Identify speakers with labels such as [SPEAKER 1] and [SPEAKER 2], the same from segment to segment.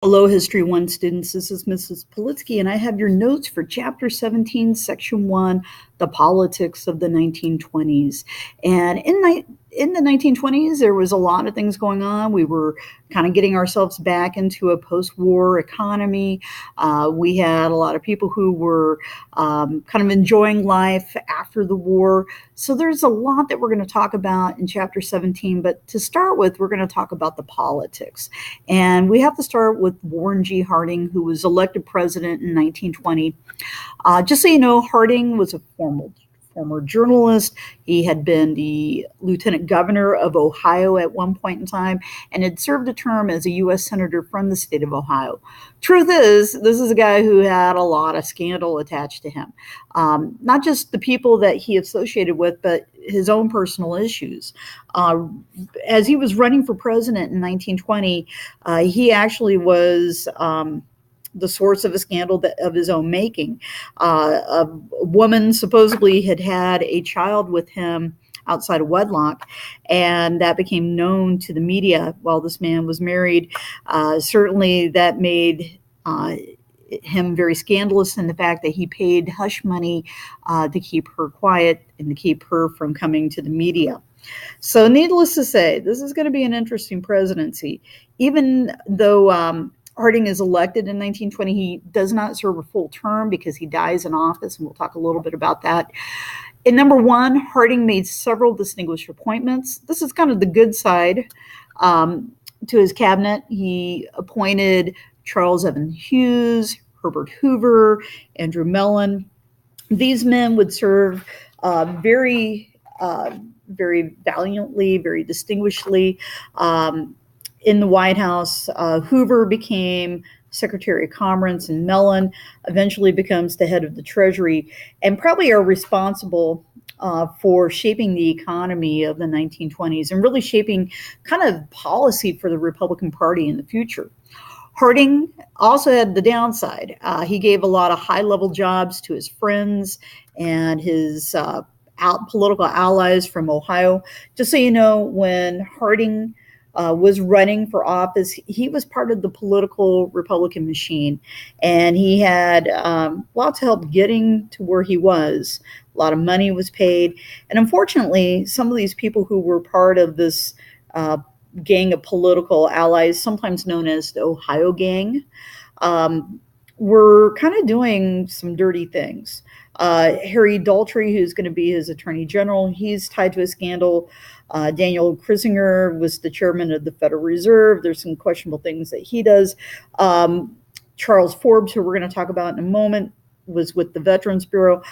[SPEAKER 1] Hello, History 1 students. This is Mrs. Politsky, and I have your notes for Chapter 17, Section 1, The Politics of the 1920s. And in the 1920s, there was a lot of things going on. We were kind of getting ourselves back into a post-war economy. We had a lot of people who were kind of enjoying life after the war. So there's a lot that we're going to talk about in Chapter 17. But to start with, we're going to talk about the politics. And we have to start with Warren G. Harding, who was elected president in 1920. Just so you know, Harding was a former journalist. He had been the lieutenant governor of Ohio at one point in time and had served a term as a U.S. senator from the state of Ohio. Truth is, this is a guy who had a lot of scandal attached to him. Not just the people that he associated with, but his own personal issues. As he was running for president in 1920, he actually was the source of a scandal of his own making. A woman supposedly had a child with him outside of wedlock, and that became known to the media while this man was married. Certainly that made him very scandalous in the fact that he paid hush money to keep her quiet and to keep her from coming to the media. So needless to say, this is going to be an interesting presidency. Even though Harding is elected in 1920. He does not serve a full term because he dies in office, and we'll talk a little bit about that. In number one, Harding made several distinguished appointments. This is kind of the good side to his cabinet. He appointed Charles Evan Hughes, Herbert Hoover, Andrew Mellon. These men would serve very valiantly, very distinguishedly in the White House. Hoover became Secretary of Commerce, and Mellon eventually becomes the head of the Treasury, and probably are responsible for shaping the economy of the 1920s and really shaping kind of policy for the Republican Party in the future. Harding also had the downside. He gave a lot of high-level jobs to his friends and his political allies from Ohio. Just so you know, when Harding was running for office, he was part of the political Republican machine, and he had lots of help getting to where he was. A lot of money was paid, and unfortunately, some of these people who were part of this gang of political allies, sometimes known as the Ohio Gang, were kind of doing some dirty things. Harry Daltrey, who's going to be his attorney general, he's tied to a scandal. Daniel Kinzinger was the chairman of the Federal Reserve. There's some questionable things that he does. Charles Forbes, who we're going to talk about in a moment, was with the Veterans Bureau.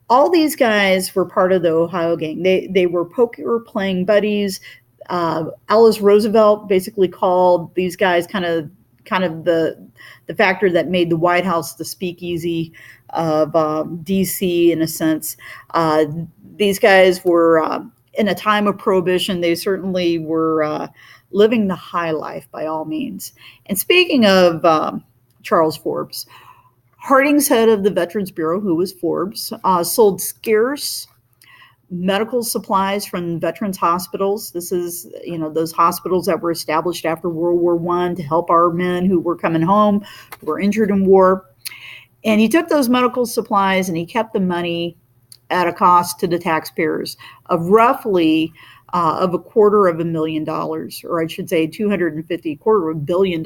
[SPEAKER 1] All these guys were part of the Ohio Gang. They were poker playing buddies. Alice Roosevelt basically called these guys kind of the factor that made the White House the speakeasy of DC in a sense. These guys were in a time of prohibition. They certainly were living the high life by all means. And speaking of Charles Forbes, Harding's head of the Veterans Bureau, who was Forbes, sold scarce medical supplies from veterans hospitals. This is, those hospitals that were established after World War I to help our men who were coming home, who were injured in war. And he took those medical supplies and he kept the money at a cost to the taxpayers of roughly of $250,000, or I should say $250 billion.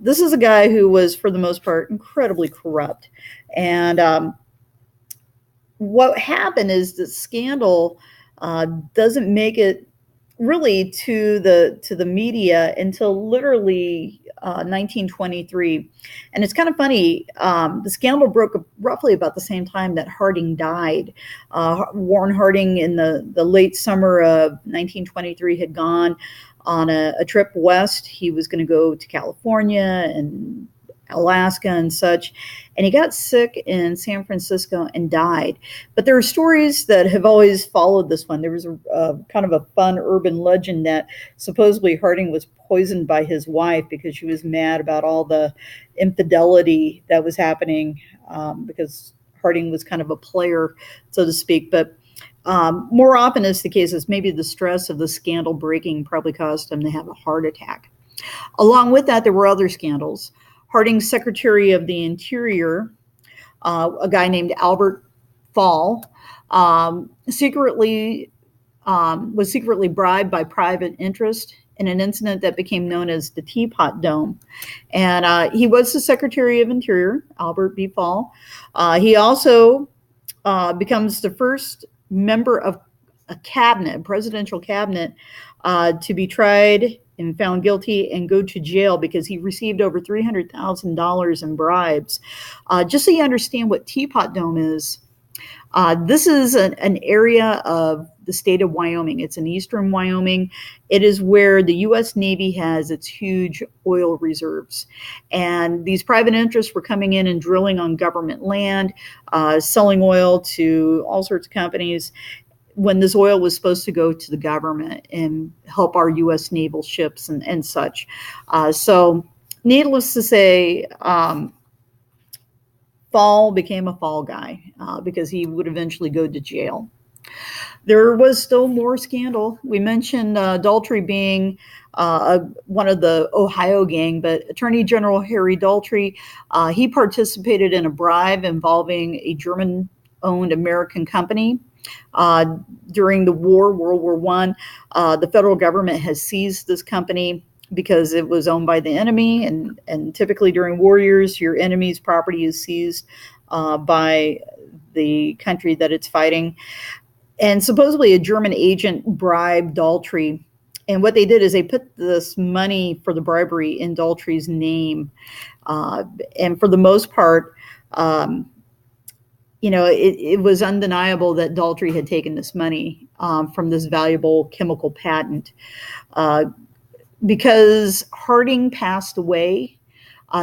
[SPEAKER 1] This is a guy who was, for the most part, incredibly corrupt. And what happened is the scandal doesn't make it really to the media until literally 1923. And it's kind of funny, the scandal broke roughly about the same time that Harding died. Warren Harding in the late summer of 1923 had gone on a trip west. He was going to go to California and Alaska and such, and he got sick in San Francisco and died. But there are stories that have always followed this one. There was a kind of a fun urban legend that supposedly Harding was poisoned by his wife because she was mad about all the infidelity that was happening, because Harding was kind of a player, so to speak. But more often is the case is maybe the stress of the scandal breaking probably caused him to have a heart attack. Along with that, there were other scandals. Harding's Secretary of the Interior, a guy named Albert Fall, secretly was secretly bribed by private interest in an incident that became known as the Teapot Dome. And he was the Secretary of Interior, Albert B. Fall. He also becomes the first member of a cabinet, presidential cabinet, to be tried and found guilty and go to jail because he received over $300,000 in bribes. Just so you understand what Teapot Dome is, this is an area of the state of Wyoming. It's in eastern Wyoming. It is where the U.S. Navy has its huge oil reserves. And these private interests were coming in and drilling on government land, selling oil to all sorts of companies, when this oil was supposed to go to the government and help our U.S. naval ships and such. So needless to say, Fall became a fall guy because he would eventually go to jail. There was still more scandal. We mentioned Daltrey being one of the Ohio gang, but Attorney General Harry Daltrey, he participated in a bribe involving a German-owned American company. During the war, World War I, the federal government has seized this company because it was owned by the enemy, and typically during war years, your enemy's property is seized by the country that it's fighting. And supposedly a German agent bribed Daltrey, and what they did is they put this money for the bribery in Daltrey's name, and for the most part, it was undeniable that Daltrey had taken this money from this valuable chemical patent. Because Harding passed away,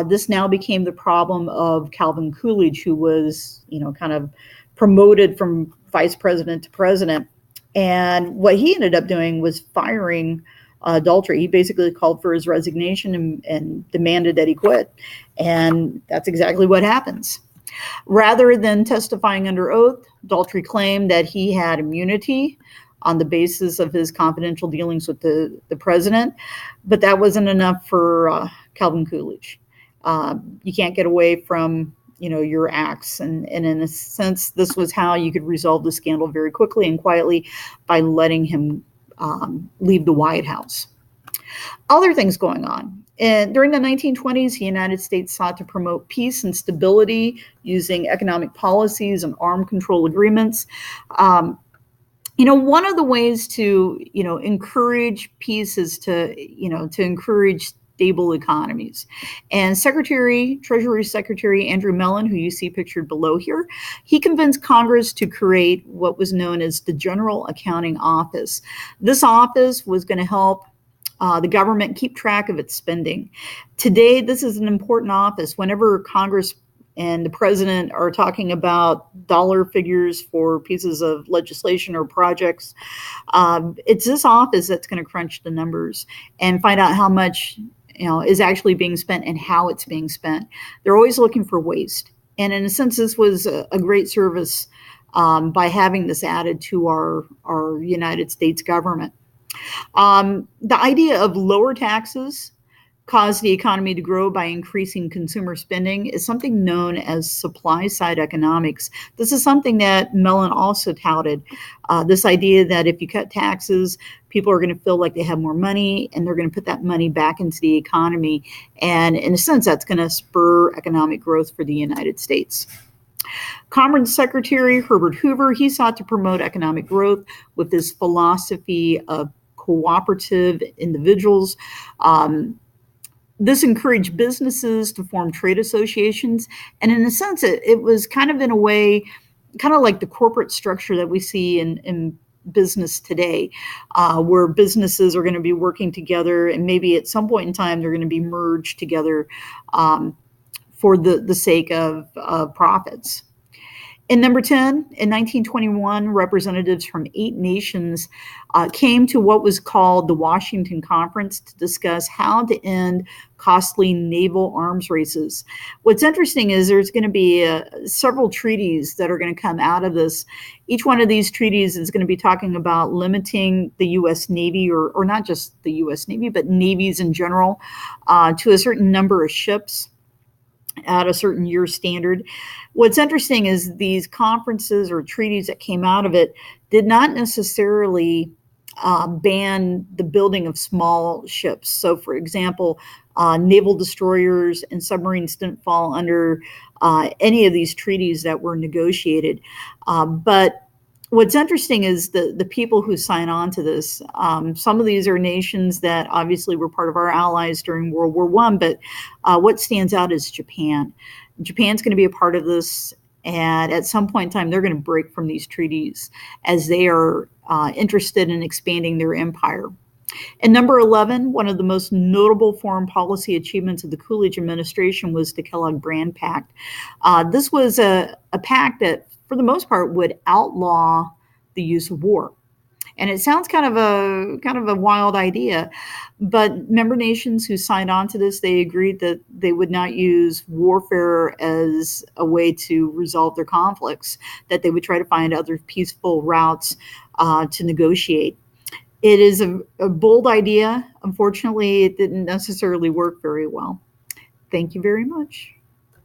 [SPEAKER 1] this now became the problem of Calvin Coolidge, who was, kind of promoted from vice president to president. And what he ended up doing was firing Daltrey. He basically called for his resignation and demanded that he quit. And that's exactly what happens. Rather than testifying under oath, Daltrey claimed that he had immunity on the basis of his confidential dealings with the president, but that wasn't enough for Calvin Coolidge. You can't get away from, your acts, and in a sense, this was how you could resolve the scandal very quickly and quietly by letting him leave the White House. Other things going on. And during the 1920s, the United States sought to promote peace and stability using economic policies and arms control agreements. One of the ways to, encourage peace is to encourage stable economies. And Treasury Secretary Andrew Mellon, who you see pictured below here, he convinced Congress to create what was known as the General Accounting Office. This office was going to help the government keep track of its spending. Today, this is an important office. Whenever Congress and the president are talking about dollar figures for pieces of legislation or projects, it's this office that's going to crunch the numbers and find out how much is actually being spent and how it's being spent. They're always looking for waste. And in a sense, this was a great service by having this added to our United States government. The idea of lower taxes cause the economy to grow by increasing consumer spending is something known as supply side economics. This is something that Mellon also touted, this idea that if you cut taxes, people are going to feel like they have more money and they're going to put that money back into the economy. And in a sense, that's going to spur economic growth for the United States. Commerce Secretary Herbert Hoover, he sought to promote economic growth with this philosophy of cooperative individuals. This encouraged businesses to form trade associations. And in a sense, it was kind of in a way, kind of like the corporate structure that we see in business today, where businesses are going to be working together and maybe at some point in time, they're going to be merged together for the sake of profits. And number 10, in 1921, representatives from 8 nations came to what was called the Washington Conference to discuss how to end costly naval arms races. What's interesting is there's going to be several treaties that are going to come out of this. Each one of these treaties is going to be talking about limiting the U.S. Navy, or not just the U.S. Navy, but navies in general, to a certain number of ships at a certain year standard. What's interesting is these conferences or treaties that came out of it did not necessarily ban the building of small ships. So, for example, naval destroyers and submarines didn't fall under any of these treaties that were negotiated. But what's interesting is the people who sign on to this. Some of these are nations that obviously were part of our allies during World War I, but what stands out is Japan. Japan's going to be a part of this, and at some point in time, they're going to break from these treaties as they are interested in expanding their empire. And number 11, one of the most notable foreign policy achievements of the Coolidge administration was the Kellogg-Briand Pact. This was a pact that, for the most part, would outlaw the use of war. And it sounds kind of a wild idea, but member nations who signed on to this, they agreed that they would not use warfare as a way to resolve their conflicts, that they would try to find other peaceful routes to negotiate. It is a bold idea. Unfortunately, it didn't necessarily work very well. Thank you very much.